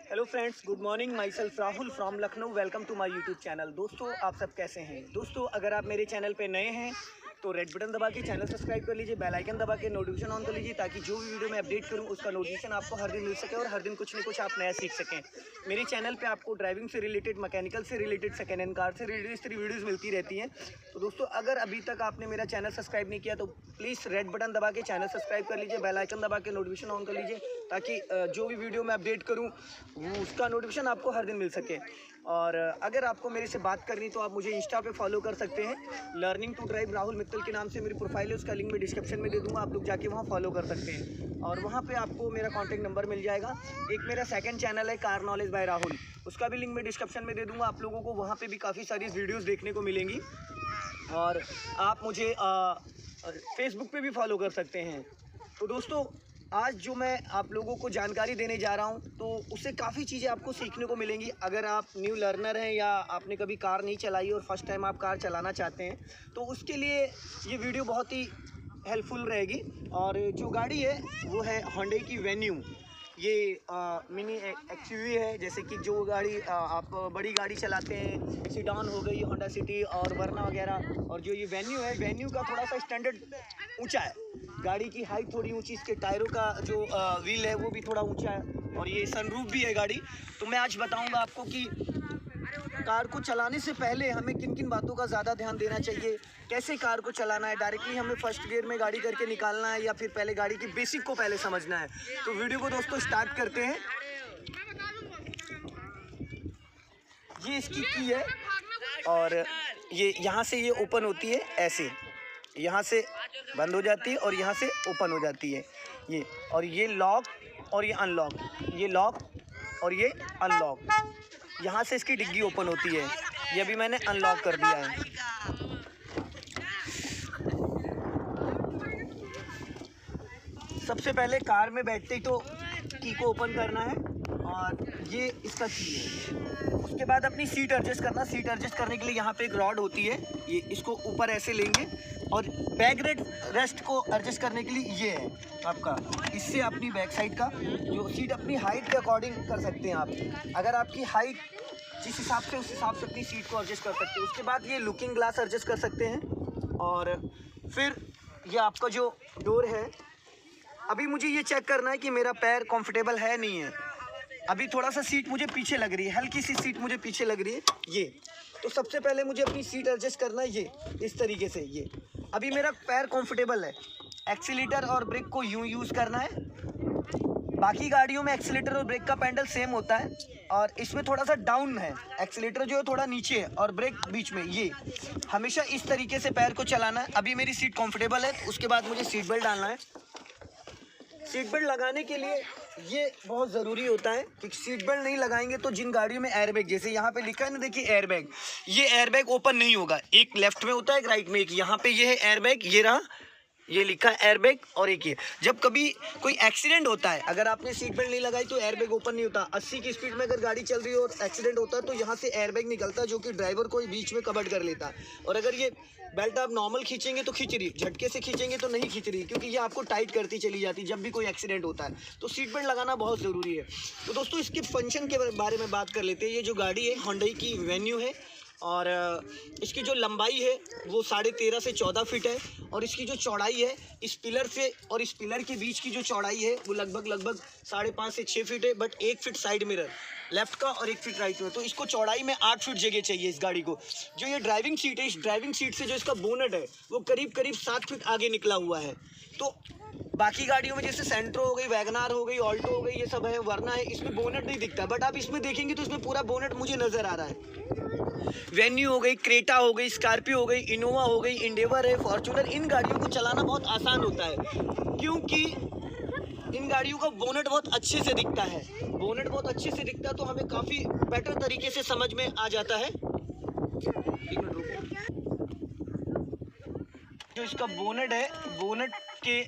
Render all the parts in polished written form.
Hello friends, good morning. Myself Rahul from Lucknow. Welcome to my YouTube channel. दोस्तों, आप सब कैसे हैं? दोस्तों, अगर आप मेरे चैनल पे नए हैं तो रेड बटन दबा के चैनल सब्सक्राइब कर लीजिए, बेल आइकन दबा के नोटिफिकेशन ऑन कर लीजिए, ताकि जो भी वीडियो मैं अपडेट करूं उसका नोटिफिकेशन आपको हर दिन मिल सके और हर दिन कुछ न कुछ आप नया सीख सकें। मेरे चैनल पे आपको ड्राइविंग से रिलेटेड, मैकेनिकल से रिलेटेड, सेकेंड हैंड कार से रिलेटेड इस तरह वीडियोज़ मिलती रहती हैं। तो दोस्तों, अगर अभी तक आपने मेरा चैनल सब्सक्राइब नहीं किया तो प्लीज़ रेड बटन दबा के चैनल सब्सक्राइब कर लीजिए, बेल आइकन दबा के नोटिफिकेशन ऑन कर लीजिए, ताकि जो भी वीडियो मैं अपडेट करूँ उसका नोटिफिकेशन आपको हर दिन मिल सके। और अगर आपको मेरे से बात करनी तो आप मुझे इंस्टा पे फॉलो कर सकते हैं। Learning to drive Rahul Mittal के नाम से मेरी प्रोफाइल है, उसका लिंक मैं डिस्क्रिप्शन में दे दूंगा, आप लोग जाके वहाँ फॉलो कर सकते हैं और वहाँ पे आपको मेरा कॉन्टैक्ट नंबर मिल जाएगा। एक मेरा सेकंड चैनल है कार नॉलेज बाय राहुल, उसका भी लिंक मैं डिस्क्रिप्शन में दे दूँगा। आप लोगों को वहाँ पर भी काफ़ी सारी वीडियोज़ देखने को मिलेंगी और आप मुझे फेसबुक पे भी फॉलो कर सकते हैं। तो दोस्तों, आज जो मैं आप लोगों को जानकारी देने जा रहा हूं तो उससे काफ़ी चीज़ें आपको सीखने को मिलेंगी। अगर आप न्यू लर्नर हैं या आपने कभी कार नहीं चलाई और फर्स्ट टाइम आप कार चलाना चाहते हैं तो उसके लिए ये वीडियो बहुत ही हेल्पफुल रहेगी। और जो गाड़ी है वो है होंडा की वेन्यू। ये मिनी एक्सयूवी है। जैसे कि जो गाड़ी आप बड़ी गाड़ी चलाते हैं, सीडान हो गई, होंडा सिटी और वरना वगैरह, और जो ये वेन्यू है, वेन्यू का थोड़ा सा स्टैंडर्ड ऊंचा है, गाड़ी की हाइट थोड़ी ऊंची, इसके टायरों का जो व्हील है वो भी थोड़ा ऊंचा है और ये सनरूफ भी है गाड़ी। तो मैं आज बताऊंगा आपको कि कार को चलाने से पहले हमें किन किन बातों का ज़्यादा ध्यान देना चाहिए, कैसे कार को चलाना है, डायरेक्टली हमें फर्स्ट गियर में गाड़ी करके निकालना है या फिर पहले गाड़ी की बेसिक को पहले समझना है। तो वीडियो को दोस्तों स्टार्ट करते हैं। ये इसकी की है और ये यहाँ से ये ओपन होती है, ऐसे यहाँ से बंद हो जाती है और यहाँ से ओपन हो जाती है ये। और ये लॉक और ये अनलॉक, ये लॉक और ये अनलॉक। यहाँ से इसकी डिग्गी ओपन होती है, ये अभी मैंने अनलॉक कर दिया है। सबसे पहले कार में बैठते ही तो की को ओपन करना है और ये इसका की है। उसके बाद अपनी सीट एडजस्ट करना। सीट एडजस्ट करने के लिए यहाँ पे एक रॉड होती है, ये इसको ऊपर ऐसे लेंगे और बैक रेस्ट को एडजस्ट करने के लिए ये है आपका, इससे अपनी बैक साइड का जो सीट अपनी हाइट के अकॉर्डिंग कर सकते हैं आप। अगर आपकी हाइट जिस हिसाब से उस हिसाब से अपनी सीट को एडजस्ट कर सकते हैं। उसके बाद ये लुकिंग ग्लास एडजस्ट कर सकते हैं और फिर ये आपका जो डोर है, अभी मुझे ये चेक करना है कि मेरा पैर कंफर्टेबल है नहीं है। अभी थोड़ा सा सीट मुझे पीछे लग रही है, हल्की सी सीट मुझे पीछे लग रही है ये। तो सबसे पहले मुझे अपनी सीट एडजस्ट करना है ये इस तरीके से। ये अभी मेरा पैर कंफर्टेबल है। एक्सीलेटर और ब्रेक को यूं यूज़ करना है। बाकी गाड़ियों में एक्सीलेटर और ब्रेक का पैडल सेम होता है और इसमें थोड़ा सा डाउन है, एक्सीलेटर जो है थोड़ा नीचे है और ब्रेक बीच में। ये हमेशा इस तरीके से पैर को चलाना है। अभी मेरी सीट कंफर्टेबल है, उसके बाद मुझे सीट बेल्ट डालना है। सीट बेल्ट लगाने के लिए ये बहुत ज़रूरी होता है कि सीट बेल्ट नहीं लगाएंगे तो जिन गाड़ियों में एयरबैग, जैसे यहाँ पे लिखा है ना, देखिए एयरबैग, ये एयरबैग ओपन नहीं होगा। एक लेफ्ट में होता है, एक राइट में। एक यहाँ पे ये है एयरबैग, ये रहा, ये लिखा है एयरबैग। और एक ये, जब कभी कोई एक्सीडेंट होता है, अगर आपने सीट बेल्ट नहीं लगाई तो एयरबैग ओपन नहीं होता। 80 की स्पीड में अगर गाड़ी चल रही है और एक्सीडेंट होता है तो यहाँ से एयरबैग निकलता है, जो कि ड्राइवर को बीच में कवर कर लेता है। और अगर ये बेल्ट आप नॉर्मल खींचेंगे तो खींच रही, झटके से खींचेंगे तो नहीं खींच रही, क्योंकि ये आपको टाइट करती चली जाती है जब भी कोई एक्सीडेंट होता है। तो सीट बेल्ट लगाना बहुत ज़रूरी है। तो दोस्तों, इसके फंक्शन के बारे में बात कर लेते हैं। ये जो गाड़ी है होंडा की वेन्यू है और इसकी जो लंबाई है वो 13.5 से 14 फीट है और इसकी जो चौड़ाई है, इस पिलर से और इस पिलर के बीच की जो चौड़ाई है वो लगभग 5.5 से 6 फीट है। But 1 feet side mirror left का और 1 फीट राइट में, तो इसको चौड़ाई में 8 फीट जगह चाहिए इस गाड़ी को। जो ये ड्राइविंग सीट है, इस ड्राइविंग सीट से जो इसका बोनट है वो करीब 7 फीट आगे निकला हुआ है। तो बाकी गाड़ियों में जैसे सेंट्रो हो गई, वैगनार हो गई, ऑल्टो हो गई, ये सब है, वरना है, इसमें बोनट नहीं दिखता। बट आप इसमें देखेंगे तो इसमें पूरा बोनट मुझे नज़र आ रहा है। वेन्यू हो गई, क्रेटा हो गई, स्कॉर्पियो हो गई, इनोवा हो गई, इंडेवर है, फॉर्च्यूनर, इन गाड़ियों को चलाना बहुत आसान होता है क्योंकि इन गाड़ियों का बोनट बहुत अच्छे से दिखता है। बोनट बहुत अच्छे से दिखता है तो हमें काफ़ी बेटर तरीके से समझ में आ जाता है। जो इसका बोनट है, बोनट के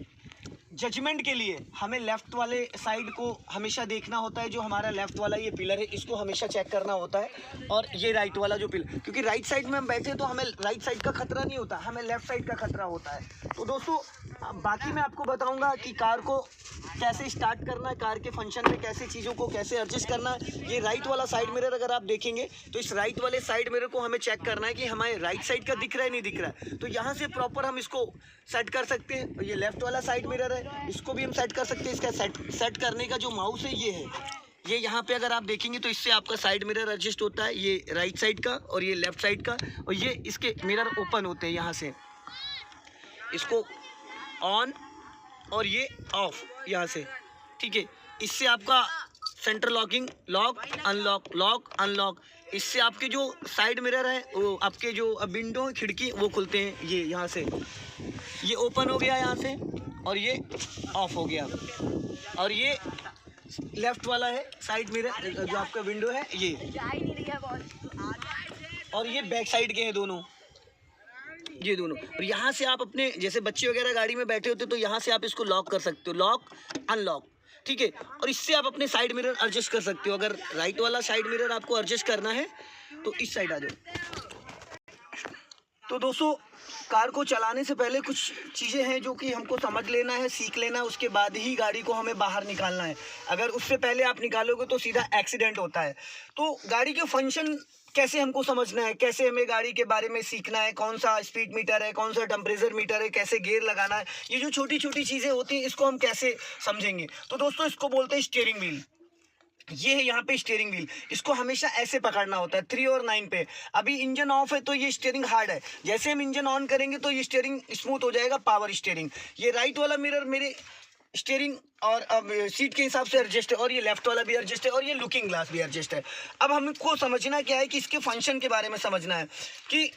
जजमेंट के लिए हमें लेफ़्ट वाले साइड को हमेशा देखना होता है। जो हमारा लेफ़्ट वाला ये पिलर है इसको हमेशा चेक करना होता है, और ये राइट वाला जो पिलर, क्योंकि राइट साइड में हम बैठे तो हमें राइट साइड का खतरा नहीं होता, हमें लेफ़्ट साइड का खतरा होता है। तो दोस्तों, बाकी मैं आपको बताऊंगा कि कार को कैसे स्टार्ट करना है, कार के फंक्शन में कैसे चीज़ों को कैसे एडजस्ट करना है। ये राइट वाला साइड मिरर अगर आप देखेंगे तो इस राइट वाले साइड मिरर को हमें चेक करना है कि हमारे राइट साइड का दिख रहा है नहीं दिख रहा है, तो यहाँ से प्रॉपर हम इसको सेट कर सकते हैं। ये लेफ्ट वाला साइड मिरर है, इसको भी हम सेट कर सकते हैं। इसका सेट करने का जो माउस है ये है, ये यहाँ पे अगर आप देखेंगे तो इससे आपका साइड मिरर एडजस्ट होता है, ये राइट साइड का और ये लेफ्ट साइड का, और ये इसके मिरर ओपन होते हैं यहाँ से, इसको ऑन और ये ऑफ यहाँ से, ठीक है। इससे आपका centre locking, lock unlock, lock unlock, इससे आपके जो साइड मिरर है वो आपके जो विंडो है, खिड़की, वो खुलते हैं। ये यहाँ से ये ओपन हो गया यहाँ से, और ये ऑफ हो गया। और ये लेफ्ट वाला है साइड मिरर, जो आपका विंडो है ये, और ये बैक साइड के हैं दोनों, ये दोनों। और यहाँ से आप अपने जैसे बच्चे वगैरह गाड़ी में बैठे होते तो यहाँ से आप इसको लॉक कर सकते हो, लॉक अनलॉक, ठीक है। और इससे आप अपने साइड मिरर एडजस्ट कर सकते हो। अगर राइट वाला साइड मिरर आपको एडजस्ट करना है तो इस साइड आ जाओ। तो दोस्तों, कार को चलाने से पहले कुछ चीज़ें हैं जो कि हमको समझ लेना है, सीख लेना है, उसके बाद ही गाड़ी को हमें बाहर निकालना है। अगर उससे पहले आप निकालोगे तो सीधा एक्सीडेंट होता है। तो गाड़ी के फंक्शन कैसे हमको समझना है, कैसे हमें गाड़ी के बारे में सीखना है, कौन सा स्पीड मीटर है, कौन सा टेम्परेचर मीटर है, कैसे गियर लगाना है, ये जो छोटी छोटी चीज़ें होती हैं इसको हम कैसे समझेंगे। तो दोस्तों, इसको बोलते हैं स्टीयरिंग व्हील। ये है यहाँ पे स्टीयरिंग व्हील, इसको हमेशा ऐसे पकड़ना होता है 3 और 9 पे। अभी इंजन ऑफ है तो ये स्टीयरिंग हार्ड है, जैसे हम इंजन ऑन करेंगे तो ये स्टीयरिंग स्मूथ हो जाएगा, पावर स्टीयरिंग। ये राइट वाला मिरर मेरे स्टीयरिंग और अब सीट के हिसाब से एडजस्ट है, और ये लेफ्ट वाला भी एडजस्ट है, और ये लुकिंग ग्लास भी एडजस्ट है। अब हमको समझना क्या है कि इसके फंक्शन के बारे में समझना है कि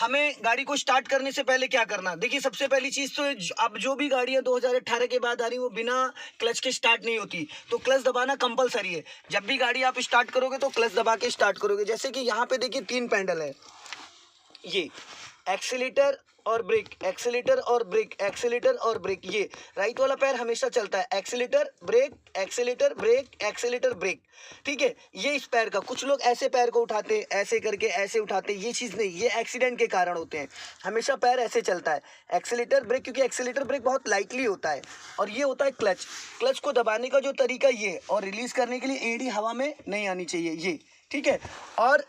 हमें गाड़ी को स्टार्ट करने से पहले क्या करना। देखिए, सबसे पहली चीज़ तो अब जो भी गाड़ियाँ 2018 के बाद आ रही वो बिना क्लच के स्टार्ट नहीं होती, तो क्लच दबाना कंपलसरी है। जब भी गाड़ी आप स्टार्ट करोगे तो क्लच दबा के स्टार्ट करोगे। जैसे कि यहाँ पे देखिए 3 पैडल है, ये एक्सीलेटर और ब्रेक, एक्सीलेटर और ब्रेक, एक्सीलेटर और ब्रेक। ये राइट वाला पैर हमेशा चलता है, accelerator brake, accelerator brake, accelerator brake, ठीक है। ये इस पैर का, कुछ लोग ऐसे पैर को उठाते, ऐसे करके ऐसे उठाते, ये चीज़ नहीं, ये एक्सीडेंट के कारण होते हैं। हमेशा पैर ऐसे चलता है, एक्सीलेटर ब्रेक, क्योंकि एक्सीलेटर ब्रेक बहुत लाइटली होता है। और ये होता है क्लच। क्लच को दबाने का जो तरीका ये, और रिलीज़ करने के लिए एड़ी हवा में नहीं आनी चाहिए, ये, ठीक है। और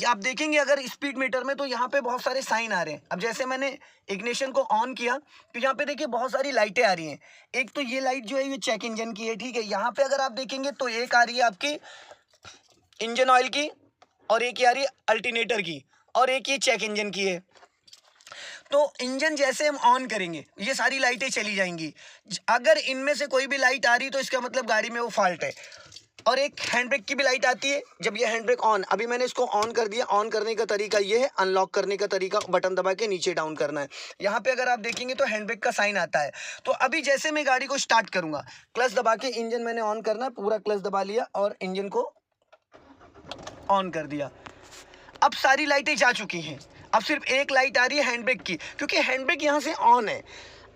आप देखेंगे अगर स्पीड मीटर में तो यहाँ पे बहुत सारे साइन आ रहे हैं। अब जैसे मैंने इग्निशन को ऑन किया तो यहाँ पे देखिए बहुत सारी लाइटें आ रही हैं। एक तो ये लाइट जो है ये चेक इंजन की है, ठीक है। यहाँ पे अगर आप देखेंगे तो एक आ रही है आपकी इंजन ऑयल की, और एक आ रही है अल्टरनेटर की, और एक ये चेक इंजन की है। तो इंजन जैसे हम ऑन करेंगे ये सारी लाइटें चली जाएंगी। अगर इनमें से कोई भी लाइट आ रही तो इसका मतलब गाड़ी में वो फॉल्ट है। और एक हैंड ब्रेक की भी लाइट आती है जब ये हैंड ब्रेक ऑन, अभी मैंने इसको ऑन कर दिया। ऑन करने का तरीका ये है, अनलॉक करने का तरीका बटन दबा के नीचे डाउन करना है। यहाँ पे अगर आप देखेंगे तो हैंड ब्रेक का साइन आता है। तो अभी जैसे मैं गाड़ी को स्टार्ट करूँगा, क्लच दबा के इंजन मैंने ऑन करना है, पूरा क्लच दबा लिया और इंजन को ऑन कर दिया। अब सारी लाइटें जा चुकी हैं, अब सिर्फ एक लाइट आ रही है हैंड ब्रेक की, क्योंकि हैंड ब्रेक यहाँ से ऑन है।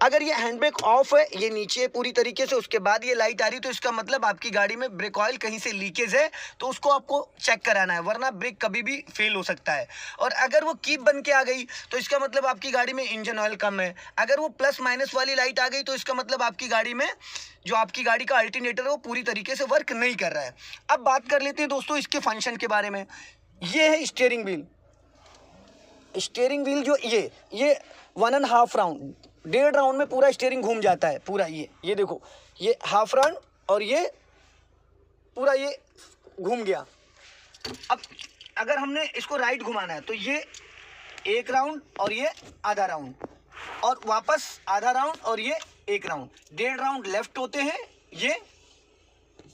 अगर ये हैंड ब्रेक ऑफ है, ये नीचे पूरी तरीके से, उसके बाद ये लाइट आ रही, तो इसका मतलब आपकी गाड़ी में ब्रेक ऑयल कहीं से लीकेज है, तो उसको आपको चेक कराना है, वरना ब्रेक कभी भी फेल हो सकता है। और अगर वो कीप बन के आ गई तो इसका मतलब आपकी गाड़ी में इंजन ऑयल कम है। अगर वो प्लस माइनस वाली लाइट आ गई तो इसका मतलब आपकी गाड़ी में जो आपकी गाड़ी का अल्टरनेटर है वो पूरी तरीके से वर्क नहीं कर रहा है। अब बात कर लेते हैं दोस्तों इसके फंक्शन के बारे में। ये है स्टीयरिंग व्हील। स्टीयरिंग व्हील जो ये 1.5 राउंड, 1.5 राउंड में पूरा स्टीयरिंग घूम जाता है पूरा। ये देखो, ये हाफ राउंड और ये पूरा ये घूम गया। अब अगर हमने इसको राइट घुमाना है तो ये 1 राउंड और ये आधा राउंड, और वापस आधा राउंड और ये 1 राउंड। 1.5 राउंड लेफ्ट होते हैं ये,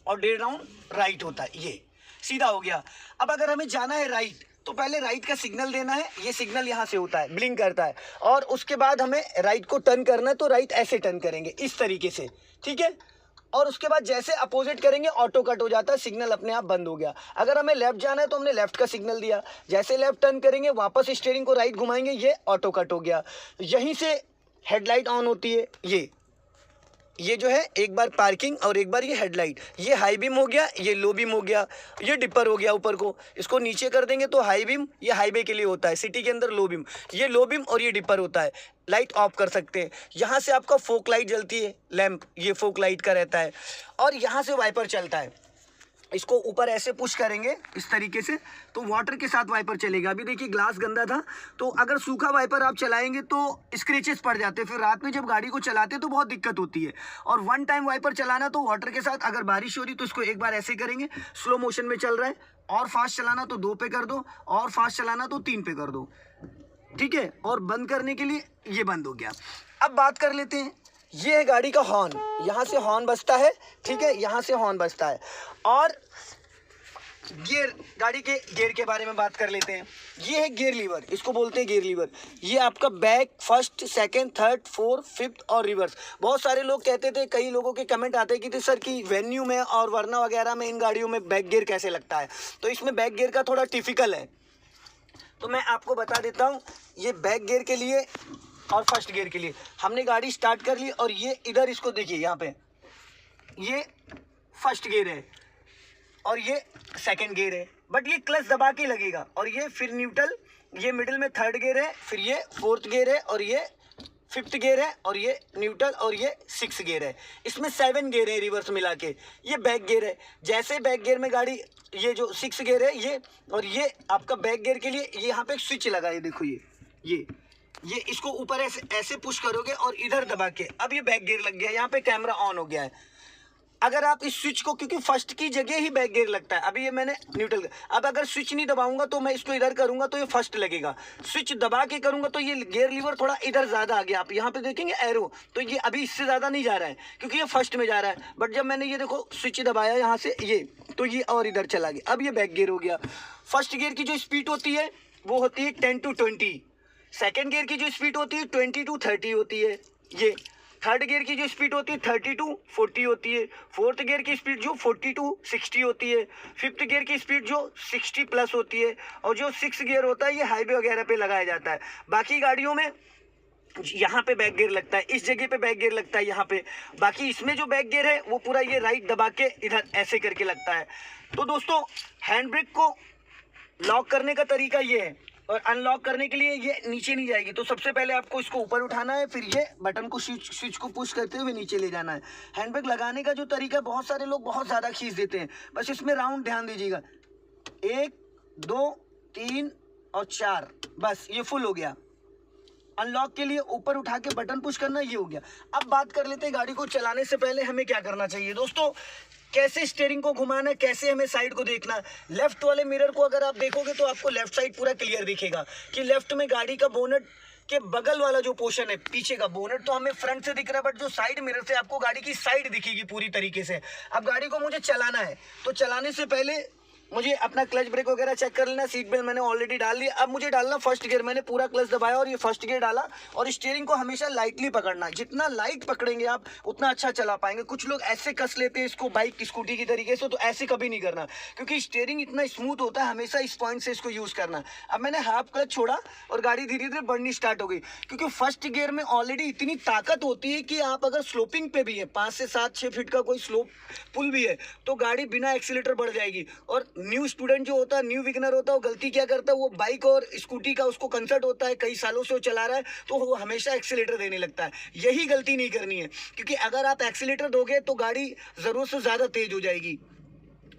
और 1.5 राउंड राइट होता है, ये सीधा हो गया। अब अगर हमें जाना है राइट तो पहले राइट का सिग्नल देना है, ये सिग्नल यहाँ से होता है, ब्लिंक करता है, और उसके बाद हमें राइट को टर्न करना है, तो राइट ऐसे टर्न करेंगे इस तरीके से, ठीक है। और उसके बाद जैसे अपोजिट करेंगे ऑटो कट हो जाता है, सिग्नल अपने आप बंद हो गया। अगर हमें लेफ्ट जाना है तो हमने लेफ्ट का सिग्नल दिया, जैसे लेफ्ट टर्न करेंगे वापस स्टीयरिंग को राइट घुमाएंगे, ये ऑटो कट हो गया। यहीं से हेडलाइट ऑन होती है, ये ये जो है एक बार पार्किंग और एक बार ये हेडलाइट, ये हाई बीम हो गया, ये लो बीम हो गया, ये डिपर हो गया ऊपर को, इसको नीचे कर देंगे तो हाई बीम, ये हाईवे के लिए होता है, सिटी के अंदर लो बीम, ये लो बीम और ये डिपर होता है। लाइट ऑफ कर सकते हैं। यहाँ से आपका फोक लाइट जलती है, लैंप ये फोक लाइट का रहता है, और यहाँ से वाइपर चलता है। इसको ऊपर ऐसे पुश करेंगे इस तरीके से तो वाटर के साथ वाइपर चलेगा। अभी देखिए ग्लास गंदा था, तो अगर सूखा वाइपर आप चलाएंगे तो स्क्रैचेस पड़ जाते हैं, फिर रात में जब गाड़ी को चलाते तो बहुत दिक्कत होती है। और वन टाइम वाइपर चलाना तो वाटर के साथ, अगर बारिश हो रही तो इसको एक बार ऐसे करेंगे, स्लो मोशन में चल रहा है, और फास्ट चलाना तो 2 पे कर दो, और फास्ट चलाना तो 3 पे कर दो, ठीक है। और बंद करने के लिए ये बंद हो गया। अब बात कर लेते हैं, ये है गाड़ी का हॉर्न, यहाँ से हॉर्न बजता है, ठीक है, यहाँ से हॉर्न बजता है। और गियर, गाड़ी के गियर के बारे में बात कर लेते हैं। ये है गियर लीवर, इसको बोलते हैं गियर लीवर। ये आपका back, first, second, third, fourth, fifth और रिवर्स। बहुत सारे लोग कहते थे, कई लोगों के कमेंट आते कि सर कि वेन्यू में और वरना वगैरह में इन गाड़ियों में बैक गियर कैसे लगता है, तो इसमें बैक गियर का थोड़ा टिपिकल है, तो मैं आपको बता देता हूँ। ये बैक गियर के लिए और फर्स्ट गियर के लिए हमने गाड़ी स्टार्ट कर ली, और ये इधर इसको देखिए, यहाँ पे ये फर्स्ट गियर है और ये सेकंड गियर है, बट ये क्लच दबा के लगेगा। और ये फिर न्यूट्रल, ये मिडिल में थर्ड गियर है, फिर ये फोर्थ गियर है, और ये फिफ्थ गियर है, और ये न्यूट्रल, और ये 6 गियर है। इसमें 7 गियर है रिवर्स मिला के। ये बैक गियर है, जैसे बैक गियर में गाड़ी, ये जो 6 गियर है ये, और ये आपका बैक गियर के लिए ये यहाँ पे एक स्विच लगा है, देखो ये इसको ऊपर ऐसे पुश करोगे और इधर दबा के, अब ये बैक गियर लग गया, यहाँ पे कैमरा ऑन हो गया है। अगर आप इस स्विच को, क्योंकि फर्स्ट की जगह ही बैक गियर लगता है, अभी ये मैंने न्यूट्रल, अब अगर स्विच नहीं दबाऊंगा तो मैं इसको इधर करूंगा तो ये फर्स्ट लगेगा, स्विच दबा के करूंगा तो ये गियर लीवर थोड़ा इधर ज़्यादा आ गया। आप यहाँ पे देखेंगे एरो, तो ये अभी इससे ज़्यादा नहीं जा रहा है क्योंकि ये फर्स्ट में जा रहा है, बट जब मैंने ये देखो स्विच दबाया यहाँ से, ये तो ये और इधर चला गया, अब ये बैक गियर हो गया। फर्स्ट गियर की जो स्पीड होती है वो होती है 10 to 20, सेकेंड गियर की जो स्पीड होती है 20 to 30 होती है, ये थर्ड गियर की जो स्पीड होती है 30 to 40 होती है, फोर्थ गियर की स्पीड जो 40 to 60 होती है, फिफ्थ गियर की स्पीड जो 60 प्लस होती है, और जो 6 गियर होता है ये हाईवे वगैरह पे लगाया जाता है। बाकी गाड़ियों में यहाँ पे बैक गियर लगता है, इस जगह पे बैक गियर लगता है यहाँ पे, बाकी इसमें जो बैक गियर है वो पूरा ये राइट दबा के इधर ऐसे करके लगता है। तो दोस्तों हैंड ब्रेक को लॉक करने का तरीका ये है, और अनलॉक करने के लिए ये नीचे नहीं जाएगी, तो सबसे पहले आपको इसको ऊपर उठाना है, फिर ये बटन को स्विच को पुश करते हुए नीचे ले जाना है। हैंड ब्रेक लगाने का जो तरीका, बहुत सारे लोग बहुत ज़्यादा खींच देते हैं, बस इसमें राउंड ध्यान दीजिएगा, 1 2 3 और 4, बस ये फुल हो गया। अनलॉक के लिए ऊपर उठा के बटन पुश करना, ये हो गया। अब बात कर लेते हैं गाड़ी को चलाने से पहले हमें क्या करना चाहिए। दोस्तों कैसे स्टीयरिंग को घुमाना है, कैसे हमें साइड को देखना है। लेफ्ट वाले मिरर को अगर आप देखोगे तो आपको लेफ्ट साइड पूरा क्लियर दिखेगा कि लेफ्ट में गाड़ी का बोनट के बगल वाला जो पोर्शन है, पीछे का बोनट तो हमें फ्रंट से दिख रहा है, बट जो साइड मिरर से आपको गाड़ी की साइड दिखेगी पूरी तरीके से। अब गाड़ी को मुझे चलाना है, तो चलाने से पहले मुझे अपना क्लच ब्रेक वगैरह चेक कर लेना। सीट बेल्ट मैंने ऑलरेडी डाल ली, अब मुझे डालना फर्स्ट गियर। मैंने पूरा क्लच दबाया और ये फर्स्ट गियर डाला, और स्टीयरिंग को हमेशा लाइटली पकड़ना, जितना लाइट पकड़ेंगे आप उतना अच्छा चला पाएंगे। कुछ लोग ऐसे कस लेते हैं इसको बाइक स्कूटी की तरीके से, तो ऐसे कभी नहीं करना, क्योंकि स्टीयरिंग इतना स्मूथ होता है, हमेशा इस पॉइंट से इसको यूज़ करना। अब मैंने हाफ क्लच छोड़ा और गाड़ी धीरे धीरे बढ़नी स्टार्ट हो गई, क्योंकि फर्स्ट गियर में ऑलरेडी इतनी ताकत होती है कि आप अगर स्लोपिंग पे भी है, 5 से 7-6 फीट का कोई स्लोप पुल भी है, तो गाड़ी बिना एक्सीलेटर बढ़ जाएगी। और न्यू स्टूडेंट जो होता है, न्यू बिगिनर होता है, वो गलती क्या करता है, वो बाइक और स्कूटी का उसको कंसर्ट होता है, कई सालों से वो चला रहा है, तो वो हमेशा एक्सीलेटर देने लगता है। यही गलती नहीं करनी है, क्योंकि अगर आप एक्सीलेटर दोगे तो गाड़ी ज़रूरत से ज़्यादा तेज हो जाएगी।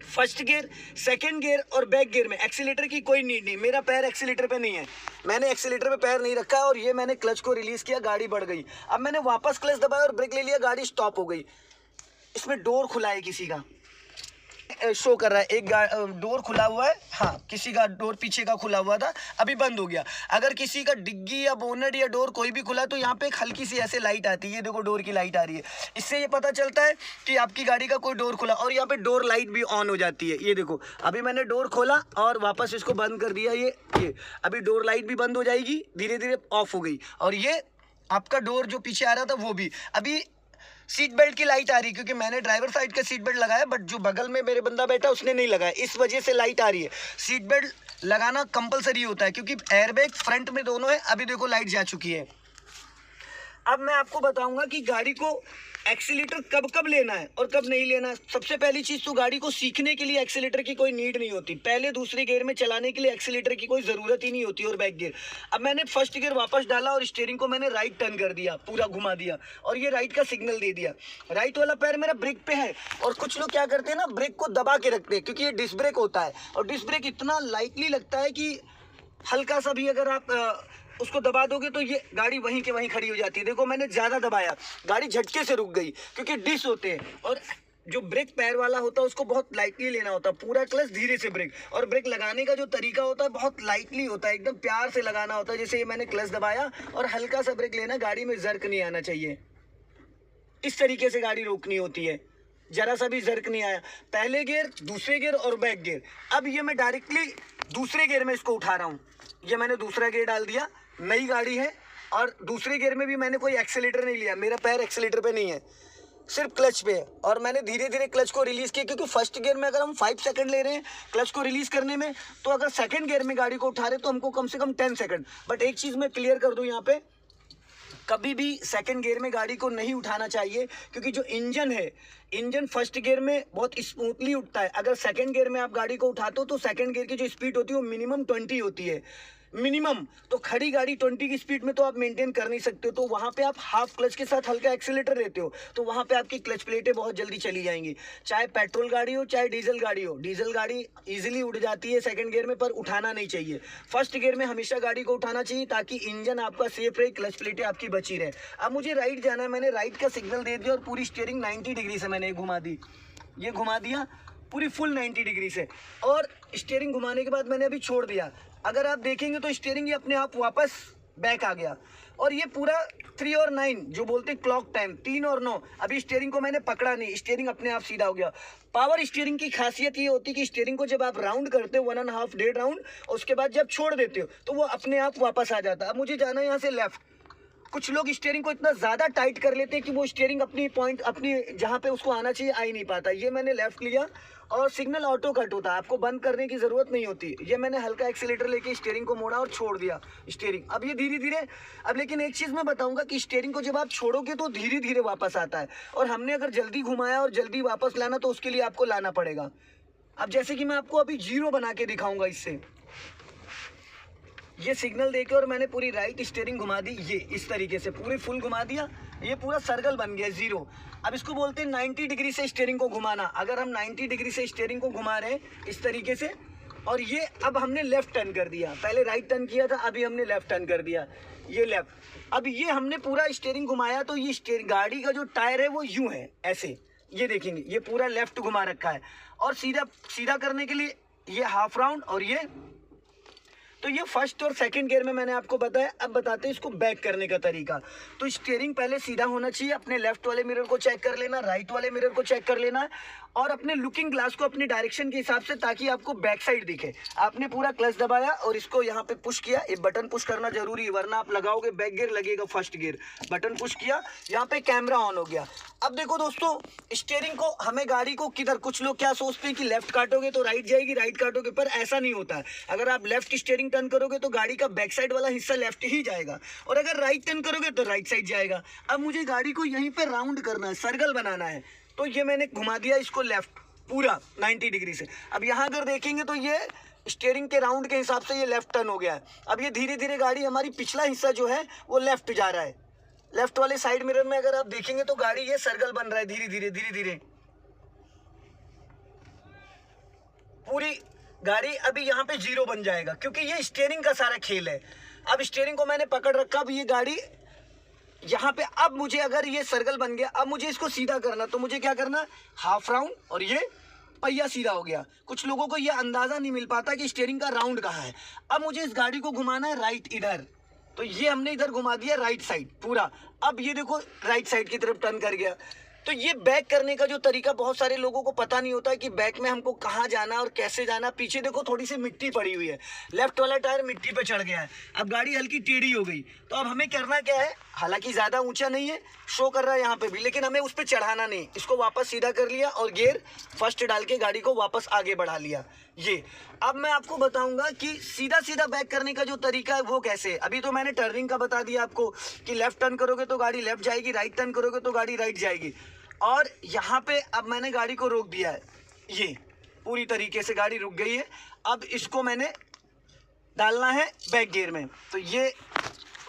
फर्स्ट गियर, सेकंड गियर और बैक गियर में एक्सीलेटर की कोई नीड नहीं। मेरा पैर एक्सीलेटर पे नहीं है, मैंने एक्सीलेटर पे पैर नहीं रखा, और ये मैंने क्लच को रिलीज़ किया, गाड़ी बढ़ गई। अब मैंने वापस क्लच दबाया और ब्रेक ले लिया, गाड़ी स्टॉप हो गई। इसमें डोर खुला है, किसी का शो कर रहा है, एक डोर खुला हुआ है, हाँ किसी का डोर पीछे का खुला हुआ था, अभी बंद हो गया। अगर किसी का डिग्गी या बोनट या डोर कोई भी खुला है, तो यहाँ पे एक हल्की सी ऐसे लाइट आती है, ये देखो डोर की लाइट आ रही है, इससे ये पता चलता है कि आपकी गाड़ी का कोई डोर खुला। और यहाँ पे डोर लाइट भी ऑन हो जाती है, ये देखो अभी मैंने डोर खोला और वापस इसको बंद कर दिया, ये अभी डोर लाइट भी बंद हो जाएगी, धीरे धीरे ऑफ हो गई। और ये आपका डोर जो पीछे आ रहा था वो भी, अभी सीट बेल्ट की लाइट आ रही है, क्योंकि मैंने ड्राइवर साइड का सीट बेल्ट लगाया, बट जो बगल में मेरे बंदा बैठा उसने नहीं लगाया, इस वजह से लाइट आ रही है। सीट बेल्ट लगाना कंपलसरी होता है, क्योंकि एयरबैग फ्रंट में दोनों है। अभी देखो लाइट जा चुकी है। अब मैं आपको बताऊंगा कि गाड़ी को एक्सीलेटर कब कब लेना है और कब नहीं लेना है। सबसे पहली चीज़ तो गाड़ी को सीखने के लिए एक्सीलेटर की कोई नीड नहीं होती, पहले दूसरे गियर में चलाने के लिए एक्सीलेटर की कोई ज़रूरत ही नहीं होती और बैक गियर। अब मैंने फर्स्ट गियर वापस डाला और स्टीयरिंग को मैंने राइट टर्न कर दिया, पूरा घुमा दिया और ये राइट का सिग्नल दे दिया। राइट वाला पैर मेरा ब्रेक पे है और कुछ लोग क्या करते हैं ना, ब्रेक को दबा के रखते हैं क्योंकि ये डिस्क ब्रेक होता है और डिस्क ब्रेक इतना लाइटली लगता है कि हल्का सा भी अगर आप उसको दबा दोगे तो ये गाड़ी वहीं के वहीं खड़ी हो जाती है। देखो मैंने ज़्यादा दबाया, गाड़ी झटके से रुक गई क्योंकि डिस्क होते हैं और जो ब्रेक पैर वाला होता है उसको बहुत लाइटली लेना होता है, पूरा क्लच धीरे से ब्रेक, और ब्रेक लगाने का जो तरीका होता है बहुत लाइटली होता है, एकदम प्यार से लगाना होता है। जैसे ये मैंने क्लच दबाया और हल्का सा ब्रेक लेना, गाड़ी में जर्क नहीं आना चाहिए, इस तरीके से गाड़ी रोकनी होती है, जरा सा भी जर्क नहीं आया। पहले गियर, दूसरे गियर और बैक गियर। अब ये मैं डायरेक्टली दूसरे गियर में इसको उठा रहा हूँ, ये मैंने दूसरा गियर डाल दिया, नई गाड़ी है और दूसरे गियर में भी मैंने कोई एक्सीलेटर नहीं लिया, मेरा पैर एक्सीलेटर पे नहीं है, सिर्फ क्लच पे है और मैंने धीरे धीरे क्लच को रिलीज़ किया क्योंकि फर्स्ट गियर में अगर हम 5 सेकंड ले रहे हैं क्लच को रिलीज़ करने में, तो अगर सेकंड गियर में गाड़ी को उठा रहे तो हमको कम से कम 10 सेकंड। बट एक चीज़ मैं क्लियर कर दूँ यहाँ पे, कभी भी सेकंड गियर में गाड़ी को नहीं उठाना चाहिए क्योंकि जो इंजन है, इंजन फर्स्ट गियर में बहुत स्मूथली उठता है। अगर सेकंड गियर में आप गाड़ी को उठाते हो तो सेकंड गियर की जो स्पीड होती है वो मिनिमम 20 होती है, मिनिमम। तो खड़ी गाड़ी 20 की स्पीड में तो आप मेंटेन कर नहीं सकते हो, तो वहाँ पे आप हाफ क्लच के साथ हल्का एक्सीलेटर देते हो तो वहाँ पे आपकी क्लच प्लेटें बहुत जल्दी चली जाएंगी। चाहे पेट्रोल गाड़ी हो चाहे डीजल गाड़ी हो, डीजल गाड़ी इजीली उड़ जाती है सेकंड गियर में, पर उठाना नहीं चाहिए। फर्स्ट गियर में हमेशा गाड़ी को उठाना चाहिए ताकि इंजन आपका सेफ रहे, क्लच प्लेटें आपकी बची रहे। अब मुझे राइट जाना है, मैंने राइट का सिग्नल दे दिया और पूरी स्टीयरिंग 90 डिग्री से मैंने घुमा दी, ये घुमा दिया पूरी फुल 90 डिग्री से, और स्टीयरिंग घुमाने के बाद मैंने अभी छोड़ दिया। अगर आप देखेंगे तो स्टीयरिंग ये अपने आप वापस बैक आ गया और ये पूरा 3 और 9 जो बोलते हैं क्लॉक टाइम, 3 और 9। अभी स्टीयरिंग को मैंने पकड़ा नहीं, स्टीयरिंग अपने आप सीधा हो गया। पावर स्टीयरिंग की खासियत ये होती है कि स्टीयरिंग को जब आप राउंड करते हो 1.5 1.5 राउंड, उसके बाद जब छोड़ देते हो तो वो अपने आप वापस आ जाता है। अब मुझे जाना है यहाँ से लेफ्ट। कुछ लोग स्टीयरिंग को इतना ज़्यादा टाइट कर लेते हैं कि वो स्टीयरिंग अपनी पॉइंट, अपनी जहाँ पे उसको आना चाहिए आ ही नहीं पाता। ये मैंने लेफ्ट लिया और सिग्नल ऑटो कट होता है, आपको बंद करने की ज़रूरत नहीं होती। ये मैंने हल्का एक्सीलेटर लेके स्टीयरिंग को मोड़ा और छोड़ दिया स्टीयरिंग। अब ये धीरे धीरे, अब लेकिन एक चीज़ मैं बताऊंगा कि स्टीयरिंग को जब आप छोड़ोगे तो धीरे धीरे वापस आता है, और हमने अगर जल्दी घुमाया और जल्दी वापस लाना तो उसके लिए आपको लाना पड़ेगा। अब जैसे कि मैं आपको अभी 0 बना के दिखाऊंगा, इससे ये सिग्नल देके और मैंने पूरी राइट स्टीयरिंग घुमा दी, ये इस तरीके से पूरी फुल घुमा दिया, ये पूरा सर्कल बन गया 0। अब इसको बोलते हैं 90 डिग्री से स्टीयरिंग को घुमाना। अगर हम 90 डिग्री से स्टीयरिंग को घुमा रहे हैं इस तरीके से, और ये अब हमने लेफ्ट टर्न कर दिया, पहले राइट टर्न किया था, अभी हमने लेफ्ट टर्न कर दिया, ये लेफ्ट। अब ये हमने पूरा स्टीयरिंग घुमाया तो ये स्टीयरिंग, गाड़ी का जो टायर है वो यूं है ऐसे, ये देखेंगे ये पूरा लेफ्ट घुमा रखा है, और सीधा सीधा करने के लिए ये हाफ राउंड, और ये तो ये फर्स्ट और सेकंड गियर में मैंने आपको बताया। अब बताते हैं इसको बैक करने का तरीका। तो स्टीयरिंग पहले सीधा होना चाहिए, अपने लेफ्ट वाले मिरर को चेक कर लेना, राइट वाले मिरर को चेक कर लेना, और अपने लुकिंग ग्लास को अपनी डायरेक्शन के हिसाब से, ताकि आपको बैक साइड दिखे। आपने पूरा क्लच दबाया और इसको यहाँ पे पुश किया, ये बटन पुश करना जरूरी है वरना आप लगाओगे बैक गियर लगेगा फर्स्ट गियर। बटन पुश किया, यहाँ पे कैमरा ऑन हो गया। अब देखो दोस्तों, स्टीयरिंग को हमें गाड़ी को किधर, कुछ लोग क्या सोचते हैं कि लेफ्ट काटोगे तो राइट जाएगी, राइट काटोगे, पर ऐसा नहीं होता है। अगर आप लेफ्ट स्टीयरिंग टर्न करोगे तो गाड़ी का बैक साइड वाला हिस्सा लेफ्ट ही जाएगा, और अगर राइट टर्न करोगे तो राइट साइड जाएगा। अब मुझे गाड़ी को यहीं पे राउंड करना है, सर्कल बनाना है, तो ये मैंने घुमा दिया इसको लेफ्ट पूरा 90 डिग्री से। अब यहाँ अगर देखेंगे तो ये स्टीयरिंग के राउंड के हिसाब से ये लेफ्ट टर्न हो गया है। अब ये धीरे धीरे गाड़ी, हमारी पिछला हिस्सा जो है वो लेफ्ट जा रहा है। लेफ्ट वाले साइड मिरर में अगर आप देखेंगे तो गाड़ी ये सर्कल बन रहा है धीरे धीरे धीरे धीरे, पूरी गाड़ी अभी यहाँ पे 0 बन जाएगा क्योंकि ये स्टीयरिंग का सारा खेल है। अब स्टीयरिंग को मैंने पकड़ रखा, अब ये गाड़ी यहाँ पे, अब मुझे अगर ये सर्कल बन गया, अब मुझे इसको सीधा करना, तो मुझे क्या करना, हाफ राउंड, और ये पहिया सीधा हो गया। कुछ लोगों को ये अंदाजा नहीं मिल पाता कि स्टीयरिंग का राउंड कहाँ है। अब मुझे इस गाड़ी को घुमाना है राइट इधर, तो ये हमने इधर घुमा दिया राइट साइड पूरा। अब ये देखो राइट साइड की तरफ टर्न कर गया। तो ये बैक करने का जो तरीका बहुत सारे लोगों को पता नहीं होता है कि बैक में हमको कहाँ जाना और कैसे जाना। पीछे देखो थोड़ी सी मिट्टी पड़ी हुई है, लेफ्ट वाला टायर मिट्टी पे चढ़ गया है, अब गाड़ी हल्की टेढ़ी हो गई। तो अब हमें करना क्या है, हालांकि ज़्यादा ऊंचा नहीं है, शो कर रहा है यहाँ पे भी, लेकिन हमें उस पर चढ़ाना नहीं। इसको वापस सीधा कर लिया और गियर फर्स्ट डाल के गाड़ी को वापस आगे बढ़ा लिया। ये अब मैं आपको बताऊंगा कि सीधा सीधा बैक करने का जो तरीका है वो कैसे है। अभी तो मैंने टर्निंग का बता दिया आपको कि लेफ्ट टर्न करोगे तो गाड़ी लेफ्ट जाएगी, राइट टर्न करोगे तो गाड़ी राइट जाएगी। और यहाँ पे अब मैंने गाड़ी को रोक दिया है, ये पूरी तरीके से गाड़ी रुक गई है। अब इसको मैंने डालना है बैक गियर में, तो ये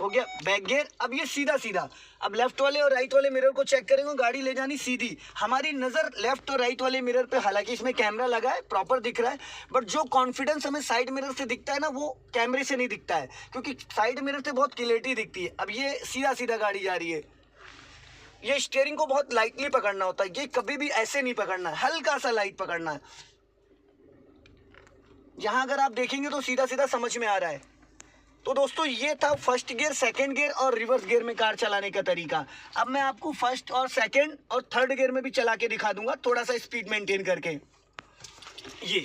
हो गया बैक गियर। अब ये सीधा सीधा, अब लेफ्ट वाले और राइट वाले मिरर को चेक करेंगे, गाड़ी ले जानी सीधी। हमारी नज़र लेफ्ट और राइट वाले मिरर पे, हालांकि इसमें कैमरा लगा है, प्रॉपर दिख रहा है, बट जो कॉन्फिडेंस हमें साइड मिरर से दिखता है ना, वो कैमरे से नहीं दिखता है, क्योंकि साइड मिरर से बहुत क्लियरिटी दिखती है। अब ये सीधा सीधा गाड़ी जा रही है। ये स्टीयरिंग को बहुत लाइटली पकड़ना होता है, ये कभी भी ऐसे नहीं पकड़ना है, हल्का सा लाइट पकड़ना है। यहाँ अगर आप देखेंगे तो सीधा सीधा समझ में आ रहा है। तो दोस्तों ये था फर्स्ट गियर, सेकंड गियर और रिवर्स गियर में कार चलाने का तरीका। अब मैं आपको फर्स्ट और सेकंड और थर्ड गियर में भी चला के दिखा दूंगा, थोड़ा सा स्पीड मेंटेन करके। ये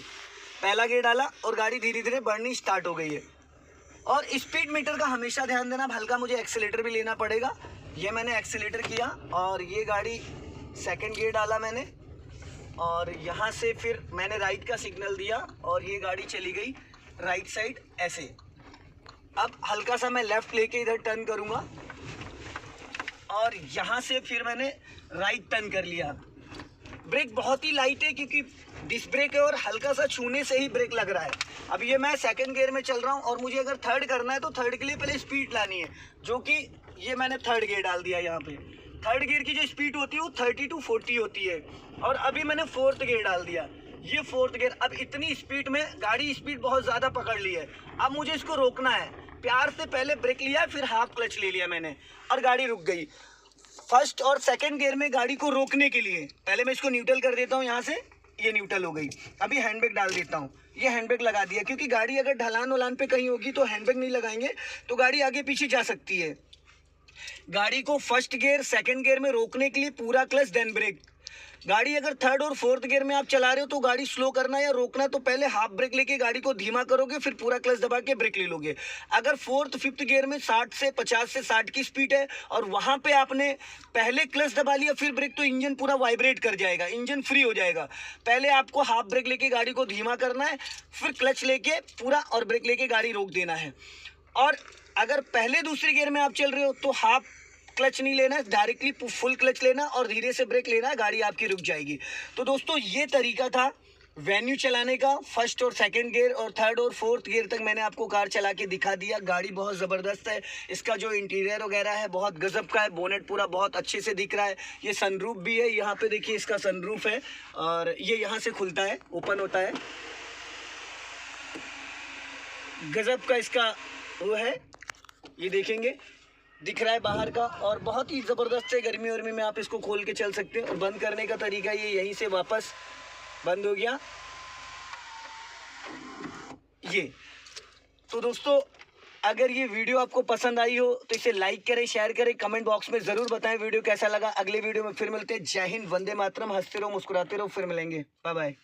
पहला गियर डाला और गाड़ी धीरे धीरे बढ़नी स्टार्ट हो गई है। और स्पीड मीटर का हमेशा ध्यान देना, हल्का मुझे एक्सीलेटर भी लेना पड़ेगा। ये मैंने एक्सीलेटर किया और ये गाड़ी सेकंड गियर डाला मैंने, और यहाँ से फिर मैंने राइट का सिग्नल दिया और ये गाड़ी चली गई राइट साइड ऐसे। अब हल्का सा मैं लेफ्ट लेके इधर टर्न करूँगा और यहाँ से फिर मैंने राइट टर्न कर लिया। ब्रेक बहुत ही लाइट है क्योंकि डिस्क ब्रेक है और हल्का सा छूने से ही ब्रेक लग रहा है। अब ये मैं सेकंड गियर में चल रहा हूँ और मुझे अगर थर्ड करना है तो थर्ड के लिए पहले स्पीड लानी है, जो कि ये मैंने थर्ड गियर डाल दिया। यहाँ पे थर्ड गियर की जो स्पीड होती है वो 30 to 40 होती है, और अभी मैंने फोर्थ गियर डाल दिया, ये फोर्थ गियर। अब इतनी स्पीड में गाड़ी स्पीड बहुत ज़्यादा पकड़ ली है, अब मुझे इसको रोकना है। प्यार से पहले ब्रेक लिया, फिर हाफ क्लच ले लिया मैंने और गाड़ी रुक गई। फर्स्ट और सेकंड गियर में गाड़ी को रोकने के लिए पहले मैं इसको न्यूट्रल कर देता हूँ, यहाँ से ये न्यूट्रल हो गई। अभी हैंड ब्रेक डाल देता हूँ, ये हैंड ब्रेक लगा दिया, क्योंकि गाड़ी अगर ढलान वलान पे कहीं होगी तो हैंड ब्रेक नहीं लगाएंगे तो गाड़ी आगे पीछे जा सकती है। गाड़ी को फर्स्ट गियर सेकंड गियर में रोकने के लिए पूरा क्लच देन ब्रेक। गाड़ी अगर थर्ड और फोर्थ गियर में आप चला रहे हो तो गाड़ी स्लो करना या रोकना तो पहले हाफ ब्रेक लेके गाड़ी को धीमा करोगे, फिर पूरा क्लच दबा के ब्रेक ले लोगे। अगर फोर्थ फिफ्थ गियर में 50 से 60 की स्पीड है और वहां पे आपने पहले क्लच दबा लिया फिर ब्रेक, तो इंजन पूरा वाइब्रेट कर जाएगा, इंजन फ्री हो जाएगा। पहले आपको हाफ ब्रेक लेके गाड़ी को धीमा करना है, फिर क्लच लेके पूरा और ब्रेक लेके गाड़ी रोक देना है। और अगर पहले दूसरे गियर में आप चल रहे हो तो हाफ क्लच नहीं लेना है, डायरेक्टली फुल क्लच लेना और धीरे से ब्रेक लेना है, गाड़ी आपकी रुक जाएगी। तो दोस्तों ये तरीका था वेन्यू चलाने का। फर्स्ट और सेकंड गियर और थर्ड और फोर्थ गियर तक मैंने आपको कार चला के दिखा दिया। गाड़ी बहुत ज़बरदस्त है, इसका जो इंटीरियर वगैरह है बहुत गजब का है, बोनेट पूरा बहुत अच्छे से दिख रहा है। ये सनरूफ भी है, यहाँ पे देखिए इसका सनरूफ है और ये यहाँ से खुलता है, ओपन होता है। गजब का इसका वो है, ये देखेंगे दिख रहा है बाहर का, और बहुत ही ज़बरदस्त है। गर्मी वर्मी में आप इसको खोल के चल सकते हैं। और बंद करने का तरीका ये यहीं से वापस बंद हो गया ये। तो दोस्तों अगर ये वीडियो आपको पसंद आई हो तो इसे लाइक करें, शेयर करें, कमेंट बॉक्स में ज़रूर बताएं वीडियो कैसा लगा। अगले वीडियो में फिर मिलते हैं। जय हिंद, वंदे मातरम। हंसते रहो, मुस्कुराते रहो, फिर मिलेंगे। Bye bye.